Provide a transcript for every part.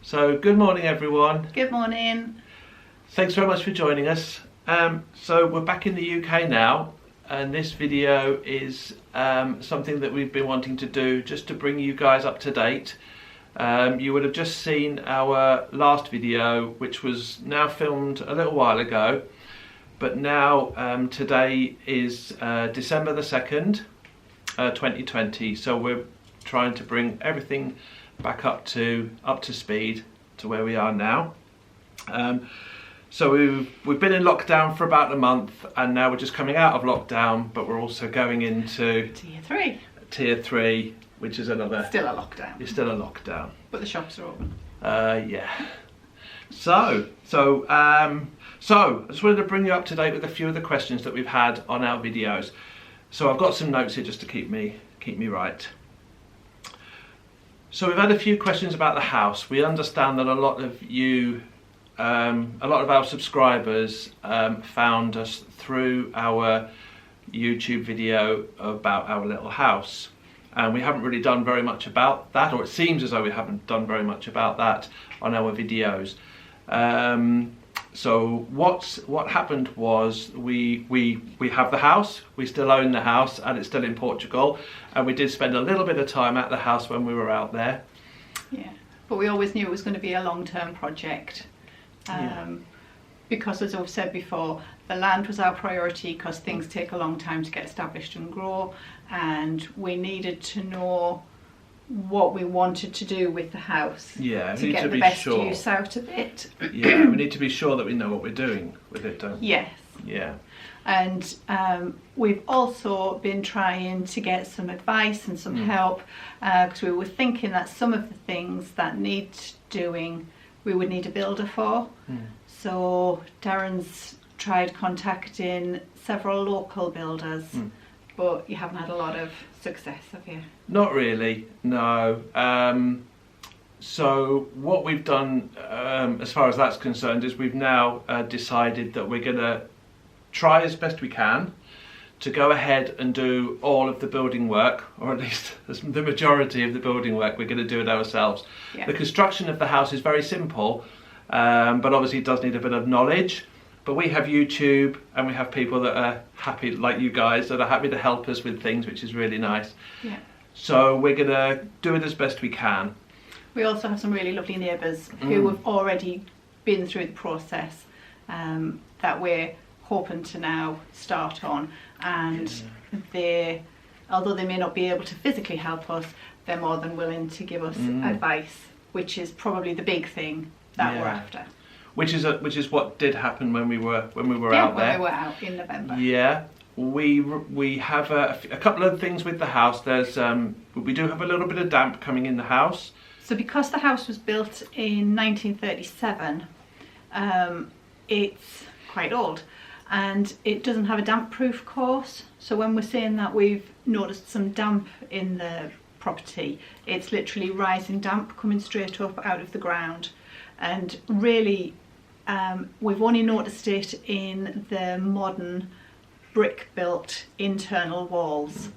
So good morning everyone. Good morning. Thanks very much for joining us. So we're back in the UK now, and this video is something that we've been wanting to do just to bring you guys up to date. You would have just seen our last video, which was now filmed a little while ago, but now today is December the 2nd, 2020, so we're trying to bring everything back up to speed to where we are now. So we've been in lockdown for about a month, and now we're just coming out of lockdown, but we're also going into Tier 3, which is another... Still a lockdown. It's still a lockdown. But the shops are open. Yeah. So I just wanted to bring you up to date with a few of the questions that we've had on our videos. So I've got some notes here just to keep me right. So we've had a few questions about the house. We understand that a lot of you, a lot of our subscribers found us through our YouTube video about our little house. And we haven't really done very much about that, or it seems as though we haven't done very much about that on our videos. So what happened was we have the house, we still own the house, and it's still in Portugal, and we did spend a little bit of time at the house when we were out there. Yeah, but we always knew it was going to be a long-term project. Because as I've said before, the land was our priority because things take a long time to get established and grow, and we needed to know what we wanted to do with the house to get the best use out of it. Yeah, we need to be sure that we know what we're doing with it, don't we? Yes. Yeah. And we've also been trying to get some advice and some help, because we were thinking that some of the things that need doing we would need a builder for. So Darren's tried contacting several local builders, but you haven't had a lot of success, have you? Not really, no. So what we've done as far as that's concerned is we've now decided that we're going to try as best we can to go ahead and do all of the building work, or at least the majority of the building work. We're going to do it ourselves. Yeah. The construction of the house is very simple, but obviously it does need a bit of knowledge. But we have YouTube, and we have people that are happy, like you guys, that are happy to help us with things, which is really nice. Yeah. So we're going to do it as best we can. We also have some really lovely neighbours who have already been through the process that we're hoping to now start on, and although they may not be able to physically help us, they're more than willing to give us advice, which is probably the big thing that we're after. Which is what did happen when we were out there. When we were out in November. Yeah, we have a couple of things with the house. There's we do have a little bit of damp coming in the house. So because the house was built in 1937, it's quite old, and it doesn't have a damp-proof course. So when we're saying that we've noticed some damp in the property, it's literally rising damp coming straight up out of the ground. And really, we've only noticed it in the modern brick-built internal walls.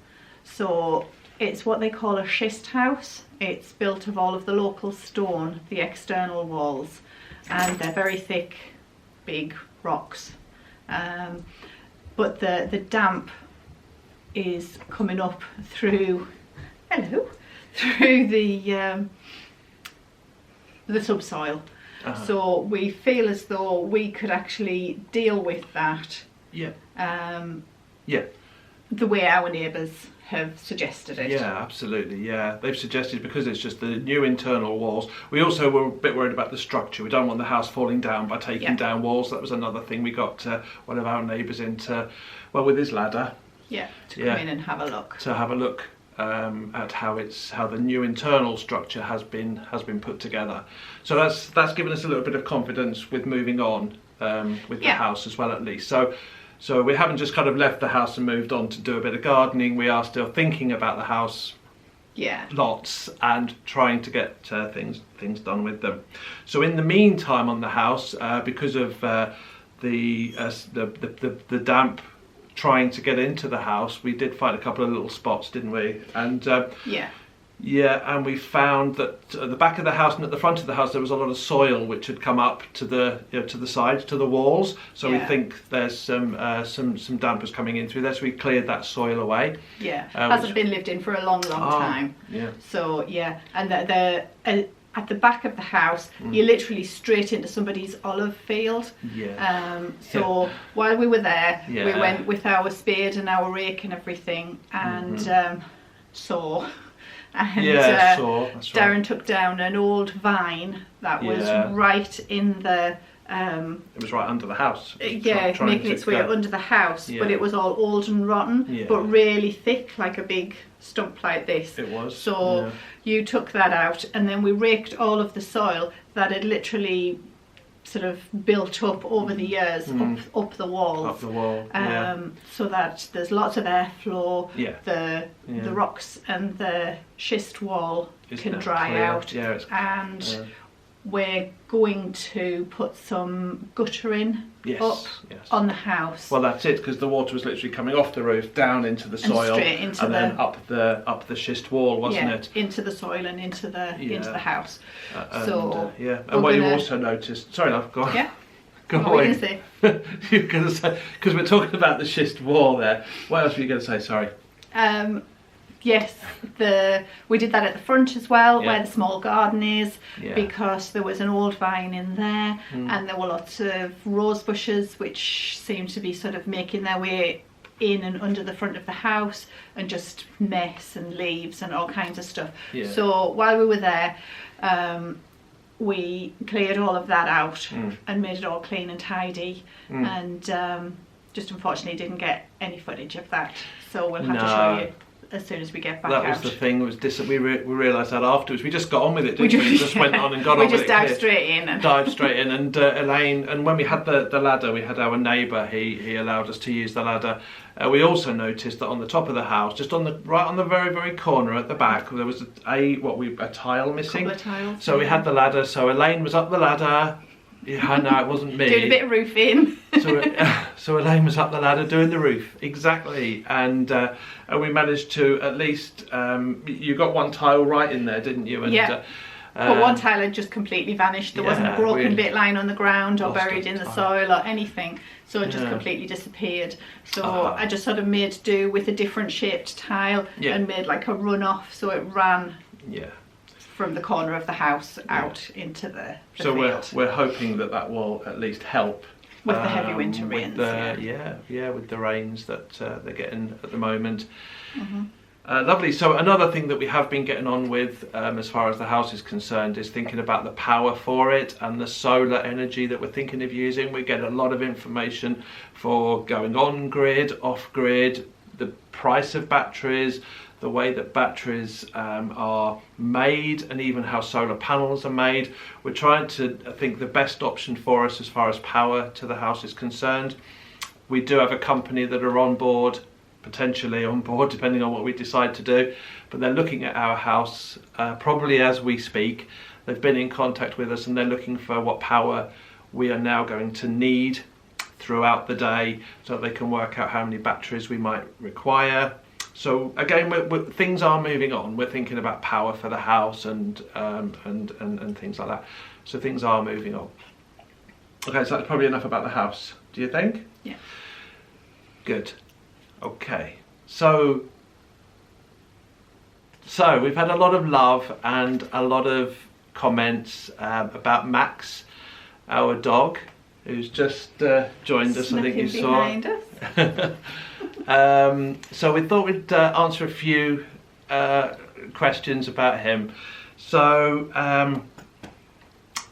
So it's what they call a schist house. It's built of all of the local stone, the external walls, and they're very thick, big rocks. But the damp is coming up through the subsoil. So we feel as though we could actually deal with that. The way our neighbours have suggested it. Yeah, absolutely. Yeah, they've suggested, because it's just the new internal walls. We also were a bit worried about the structure. We don't want the house falling down by taking down walls. That was another thing. We got one of our neighbours into, with his ladder. Yeah, to come in and have a look. To have a look at how the new internal structure has been put together. So that's given us a little bit of confidence with moving on with the house as well, at least. So we haven't just kind of left the house and moved on to do a bit of gardening. We are still thinking about the house lots and trying to get things done with them. So in the meantime on the house, because of the damp trying to get into the house, we did find a couple of little spots, didn't we? And Yeah, and we found that at the back of the house and at the front of the house there was a lot of soil which had come up to the to the sides, to the walls. So we think there's some dampers coming in through there. So we cleared that soil away. Yeah, hasn't been lived in for a long time. Yeah. So yeah, and at the back of the house, you're literally straight into somebody's olive field. Yeah. So while we were there, we went with our spade and our rake and everything, and saw. And that's Darren right. took down an old vine that was right in the... it was right under the house. Making its way under the house, but it was all old and rotten, but really thick, like a big stump like this. It was. So you took that out, and then we raked all of the soil that had literally sort of built up over the years up the walls. Up the wall. So that there's lots of airflow. Yeah. The rocks and the schist wall can dry out. Yeah, and we're going to put some guttering up on the house. Well, that's it, because the water was literally coming off the roof down into the soil, and then up the schist wall, wasn't it? Into the soil and into the house. And what you also noticed. Sorry, love. Go on. Yeah. Go what away. were you going to say? You're going to say, because we're talking about the schist wall there. What else were you going to say? Sorry. Yes, we did that at the front as well, where the small garden is, because there was an old vine in there, and there were lots of rose bushes which seemed to be sort of making their way in and under the front of the house, and just mess and leaves and all kinds of stuff. So while we were there, we cleared all of that out and made it all clean and tidy, and just unfortunately didn't get any footage of that, so we'll have to show you as soon as we get back out. That was the thing. We realised that afterwards. We just got on with it, didn't we? We just went on and got on with it. We just dived straight in. And Elaine, and when we had the ladder, we had our neighbour, he allowed us to use the ladder. We also noticed that on the top of the house, just right on the very, very corner at the back, there was a tile missing. A couple of tiles. So we had the ladder, so Elaine was up the ladder. Yeah, I know, it wasn't me. Doing a bit of roofing. So Elaine was up the ladder doing the roof, exactly, and we managed to at least, you got one tile right in there, didn't you? And, but one tile had just completely vanished. There wasn't a broken bit lying on the ground or buried in the soil or anything, so it just completely disappeared. So I just sort of made do with a different shaped tile and made like a run-off, so it ran from the corner of the house out into the field. We're hoping that will at least help with the heavy winter rains. With the rains that they're getting at the moment. Lovely. So another thing that we have been getting on with as far as the house is concerned is thinking about the power for it and the solar energy that we're thinking of using. We get a lot of information for going on grid, off grid, the price of batteries, the way that batteries are made, and even how solar panels are made. We're trying to think the best option for us as far as power to the house is concerned. We do have a company that are on board, potentially on board, depending on what we decide to do, but they're looking at our house probably as we speak. They've been in contact with us and they're looking for what power we are now going to need throughout the day, so that they can work out how many batteries we might require. So again, things are moving on. We're thinking about power for the house and things like that. So things are moving on. Okay, so that's probably enough about the house. Do you think? Yeah. Good. Okay. So we've had a lot of love and a lot of comments about Max, our dog, who's just joined us. I think you saw. Behind us. So we thought we'd answer a few questions about him. So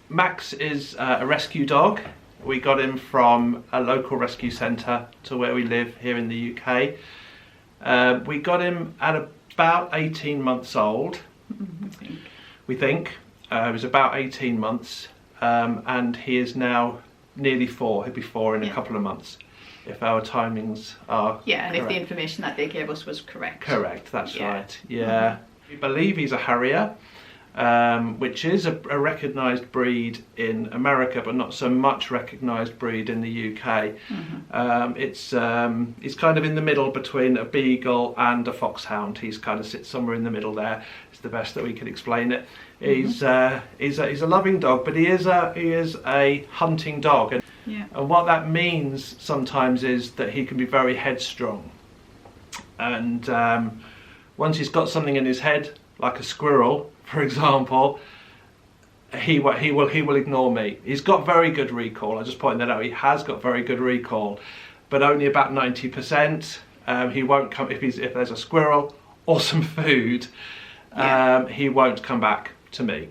Max is a rescue dog. We got him from a local rescue centre to where we live here in the UK. We got him at about 18 months old. We think. He was about 18 months, and he is now nearly 4. He'll be 4 in a couple of months, if our timings are and correct. if the information that they gave us was correct. Correct, that's right. Yeah. We believe he's a Harrier. which is a recognised breed in America, but not so much recognised breed in the UK. It's kind of in the middle between a beagle and a foxhound. He's kind of sits somewhere in the middle there. It's the best that we can explain it. He's a loving dog, but he is a hunting dog, and what that means sometimes is that he can be very headstrong, and once he's got something in his head, like a squirrel, for example, he will ignore me. He's got very good recall. I just point that out. He has got very good recall, but only about 90%. He won't come if there's a squirrel or some food. He won't come back to me.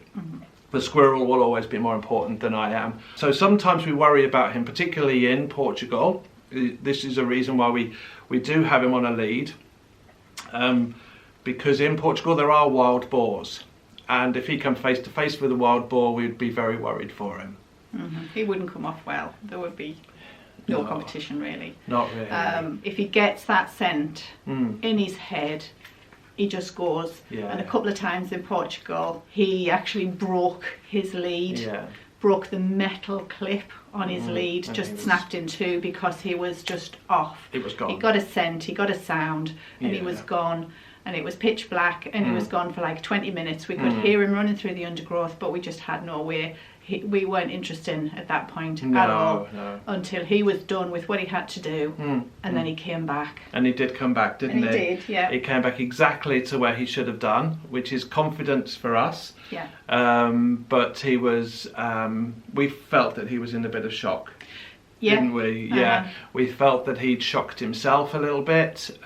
The squirrel will always be more important than I am. So sometimes we worry about him, particularly in Portugal. This is a reason why we do have him on a lead, because in Portugal there are wild boars, and if he come face to face with a wild boar, we'd be very worried for him. He wouldn't come off well. There would be no competition, really. Not really. If he gets that scent in his head, he just goes. And a couple of times in Portugal, he actually broke his lead, broke the metal clip on his lead, just snapped in two because he was just off. It was gone. He got a scent, he got a sound, and he was gone. And it was pitch black, and he was gone for like 20 minutes. We could hear him running through the undergrowth, but we just had no way. We weren't interested at that point at all until he was done with what he had to do, and then he came back. And he did come back, didn't he? He did, yeah. He came back exactly to where he should have done, which is confidence for us. Yeah. But he was, we felt that he was in a bit of shock, didn't we? Yeah. We felt that he'd shocked himself a little bit.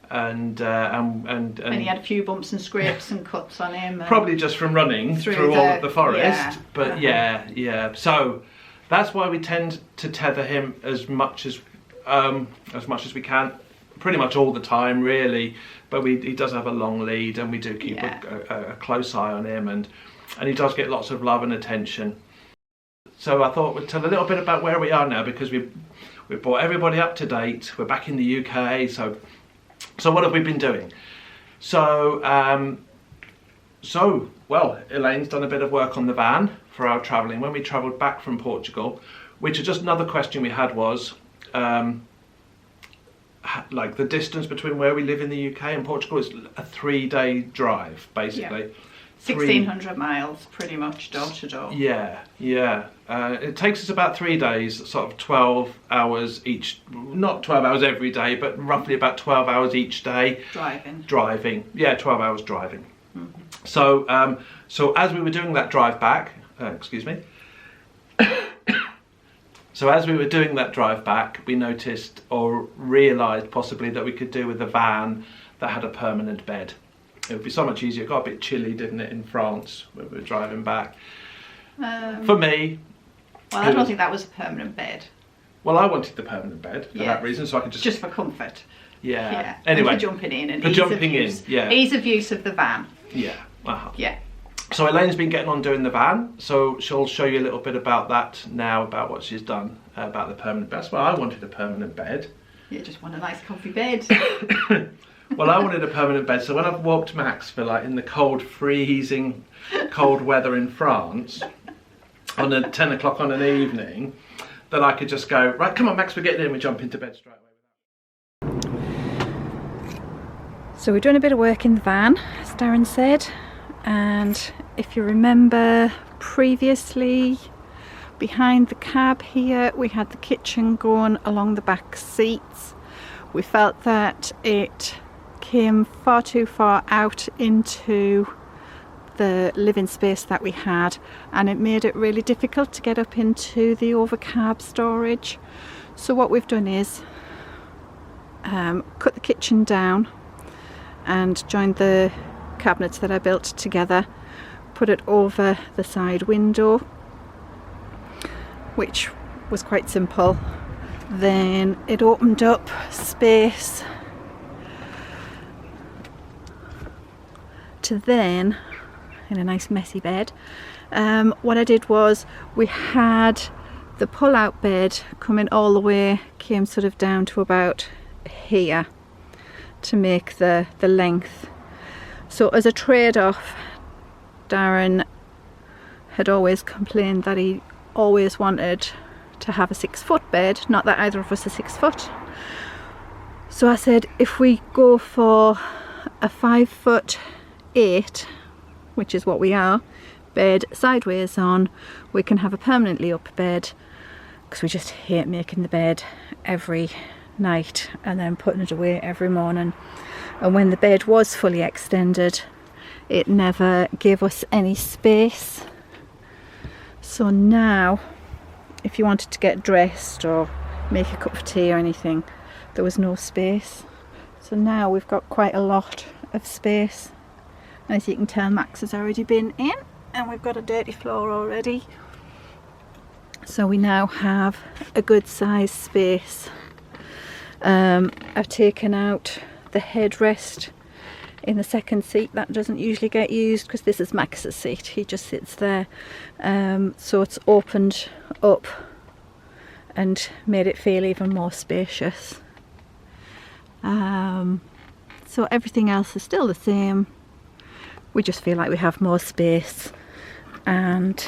And he had a few bumps and scrapes and cuts on him. Probably just from running through all of the forest. But so that's why we tend to tether him as much as we can, pretty much all the time, really. But he does have a long lead, and we do keep a close eye on him, and he does get lots of love and attention. So I thought we'd tell a little bit about where we are now, because we brought everybody up to date. We're back in the UK, So what have we been doing? So well, Elaine's done a bit of work on the van for our travelling. When we travelled back from Portugal, which is just another question we had was, like the distance between where we live in the UK and Portugal is a 3-day drive, basically. 1,600 miles, pretty much, door to door. It takes us about 3 days, sort of 12 hours each, not 12 hours every day, but roughly about 12 hours each day. Driving. 12 hours driving. So as we were doing that drive back, so as we were doing that drive back, we noticed or realised possibly that we could do with a van that had a permanent bed. It would be so much easier. It got a bit chilly, didn't it, in France when we were driving back. For me... Well, I don't think that was a permanent bed. Well, I wanted the permanent bed for that reason, so I could just... Just for comfort. Yeah. Anyway. And for jumping in and ease of use of the van. Yeah. Yeah. So Elaine's been getting on doing the van, so she'll show you a little bit about that now, about what she's done about the permanent bed. That's why I wanted a permanent bed. You just want a nice comfy bed. Well, I wanted a permanent bed, so when I've walked Max for like in the cold, freezing cold weather in France on 10 o'clock on an evening, that I could just go, right, come on Max, we're getting in, we jump into bed straight away. So we're doing a bit of work in the van, as Darren said, and if you remember previously, behind the cab here we had the kitchen going along the back seats. We felt that it came far too far out into the living space that we had, and it made it really difficult to get up into the over cab storage. So what we've done is cut the kitchen down and joined the cabinets that I built together, put it over the side window, which was quite simple. Then it opened up space to then, in a nice messy bed, what I did was we had the pull-out bed coming all the way, came sort of down to about here to make the length. So as a trade-off, Darren had always complained that he always wanted to have a 6-foot bed, not that either of us are 6 foot. So I said, if we go for a 5'8", which is what we are, bed sideways on, we can have a permanently up bed, because we just hate making the bed every night and then putting it away every morning. And when the bed was fully extended, it never gave us any space. So now, if you wanted to get dressed or make a cup of tea or anything, there was no space. So now we've got quite a lot of space. And as you can tell, Max has already been in, and we've got a dirty floor already. So we now have a good size space. I've taken out the headrest in the second seat. That doesn't usually get used because this is Max's seat. He just sits there. So it's opened up and made it feel even more spacious. So everything else is still the same. We just feel like we have more space and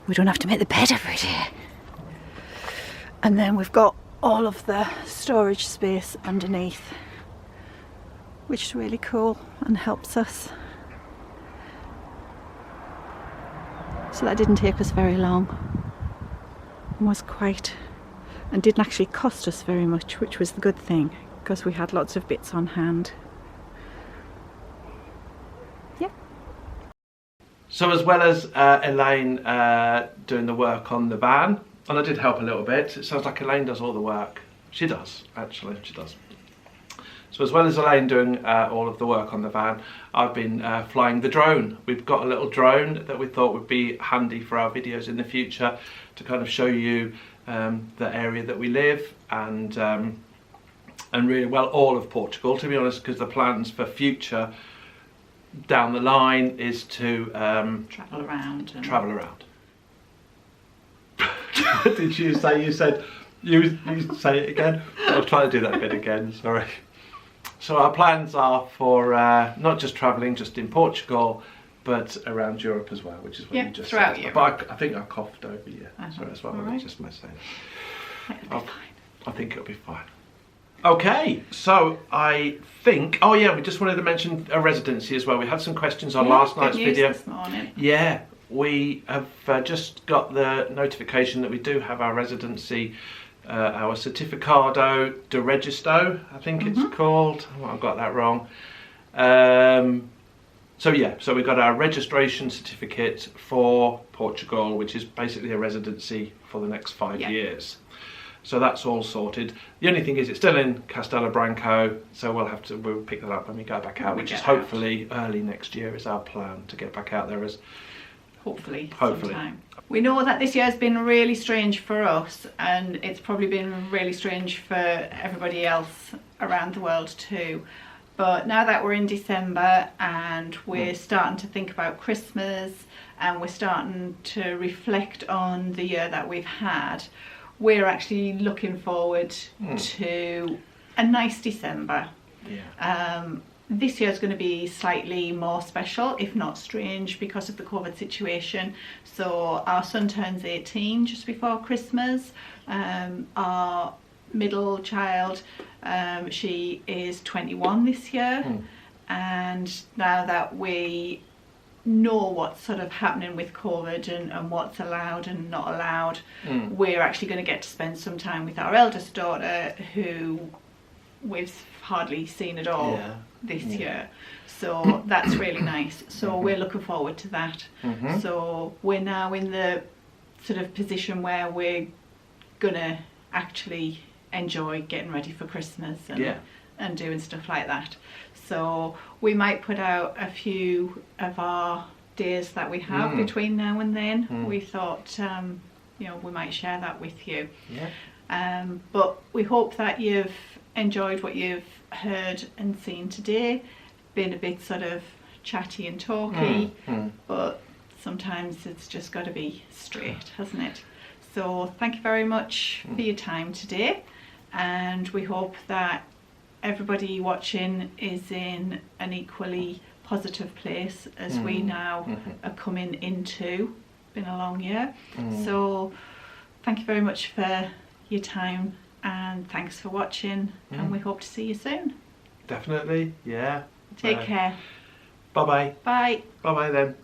we don't have to make the bed every day. And then we've got all of the storage space underneath, which is really cool and helps us. So that didn't take us very long and didn't actually cost us very much, which was the good thing, because we had lots of bits on hand. Yeah. So as well as Elaine doing the work on the van, and I did help a little bit, it sounds like Elaine does all the work. She does, actually, she does. So as well as Elaine doing all of the work on the van, I've been flying the drone. We've got a little drone that we thought would be handy for our videos in the future to kind of show you the area that we live and really, well, all of Portugal, to be honest, because the plans for future down the line is to travel around. Travel around. Did you say? You said you say it again? I'll try to do that bit again. Sorry. So our plans are for not just travelling just in Portugal, but around Europe as well, which is what you just throughout said. Europe. But I think I coughed over you. So that's what I right. was just saying. I think it'll be fine. Okay, so I think, oh yeah, we just wanted to mention a residency as well. We had some questions on last night's video. This morning. Yeah, we have just got the notification that we do have our residency, our Certificado de Registro, I think it's called. Oh, I got that wrong. So yeah, so we got our registration certificate for Portugal, which is basically a residency for the next 5 years. So that's all sorted. The only thing is it's still in Castelo Branco, so we'll pick that up when we go back out, which is hopefully early next year is our plan to get back out there as hopefully. Sometime. We know that this year has been really strange for us, and it's probably been really strange for everybody else around the world too. But now that we're in December and we're starting to think about Christmas and we're starting to reflect on the year that we've had, we're actually looking forward to a nice December. Yeah. This year is going to be slightly more special, if not strange, because of the COVID situation. So our son turns 18 just before Christmas. Our middle child, she is 21 this year. And now that we know what's sort of happening with COVID and what's allowed and not allowed, we're actually going to get to spend some time with our eldest daughter, who we've hardly seen at all this year. So that's really nice. So we're looking forward to that. So we're now in the sort of position where we're gonna actually enjoy getting ready for Christmas and doing stuff like that. So we might put out a few of our days that we have between now and then. We thought you know, we might share that with you. But we hope that you've enjoyed what you've heard and seen today. Been a bit sort of chatty and talky, but sometimes it's just got to be straight, hasn't it? So thank you very much for your time today, and we hope that everybody watching is in an equally positive place as we now are coming into. Been a long year. So thank you very much for your time, and thanks for watching, and we hope to see you soon. Definitely, yeah. Take care. Bye-bye. Bye. Bye-bye then.